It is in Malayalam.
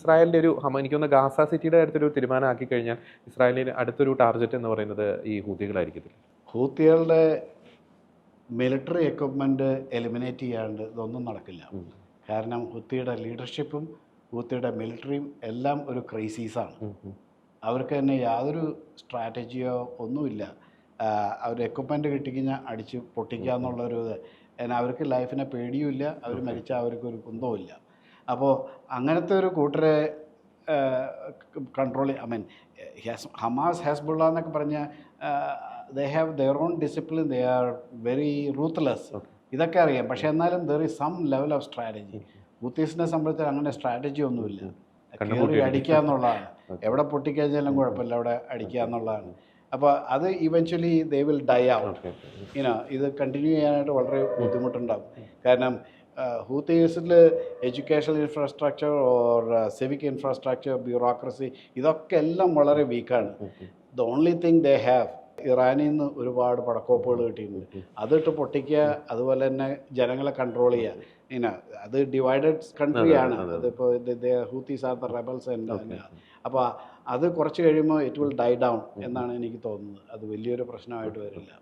ഇസ്രായേലിൻ്റെ ഒരു എനിക്ക് തോന്നുന്നു ഗാസ സിറ്റിയുടെ അടുത്തൊരു തീരുമാനമാക്കി കഴിഞ്ഞാൽ ഇസ്രായേലിന് അടുത്തൊരു ടാർഗറ്റ് എന്ന് പറയുന്നത് ഈ ഹൂത്തികളായിരിക്കത്തില്ല. ഹൂത്തികളുടെ മിലിറ്ററി എക്വിപ്മെൻറ്റ് എലിമിനേറ്റ് ചെയ്യാണ്ട് ഇതൊന്നും നടക്കില്ല. കാരണം ഹൂത്തിയുടെ ലീഡർഷിപ്പും ഹൂത്തിയുടെ മിലിറ്ററിയും എല്ലാം ഒരു ക്രൈസീസാണ്. അവർക്ക് തന്നെ യാതൊരു സ്ട്രാറ്റജിയോ ഒന്നുമില്ല. അവർ എക്വിപ്മെൻറ്റ് കിട്ടിക്കഴിഞ്ഞാൽ അടിച്ച് പൊട്ടിക്കുക എന്നുള്ളൊരു എന്നാൽ അവർക്ക് ലൈഫിനെ പേടിയുമില്ല. അവർ മരിച്ചാൽ അവർക്കൊരു കുന്തവുമില്ല. അപ്പോൾ അങ്ങനത്തെ ഒരു കൂട്ടരെ കൺട്രോൾ ഹമാസ് ഹെസ്ബുള്ള എന്നൊക്കെ പറഞ്ഞാൽ they have their own discipline, they are very ruthless. ഇതൊക്കെ അറിയാം. പക്ഷേ എന്നാലും there is some level of strategy. ഹൂത്തീസിനെ സംബന്ധിച്ച് അങ്ങനെ സ്ട്രാറ്റജി ഒന്നുമില്ല. കയറി അടിക്കുക എന്നുള്ളതാണ്. എവിടെ പൊട്ടിക്കഴിഞ്ഞാലും കുഴപ്പമില്ല, അവിടെ അടിക്കുക എന്നുള്ളതാണ്. അപ്പോൾ അത് eventually they will die out. ഇത് കണ്ടിന്യൂ ചെയ്യാനായിട്ട് വളരെ ബുദ്ധിമുട്ടുണ്ടാകും. കാരണം ഹൂത്തീസിൽ educational infrastructure or civic infrastructure, bureaucracy ഇതൊക്കെ എല്ലാം വളരെ വീക്കാണ്. The only thing they have, ഇറാനിൽ നിന്ന് ഒരുപാട് പടക്കോപ്പുകൾ കിട്ടിയിട്ടുണ്ട്. അതിട്ട് പൊട്ടിക്കുക, അതുപോലെ തന്നെ ജനങ്ങളെ കൺട്രോൾ ചെയ്യുക. അത് ഡിവൈഡഡ് കൺട്രിയാണ്. അതിപ്പോൾ ഹൂത്തീസ് ആർ ദ റെബൽസ്. അപ്പോൾ അത് കുറച്ച് കഴിയുമ്പോൾ ഇറ്റ് വിൽ ഡൈ ഡൗൺ എന്നാണ് എനിക്ക് തോന്നുന്നത്. അത് വലിയൊരു പ്രശ്നമായിട്ട് വരില്ല.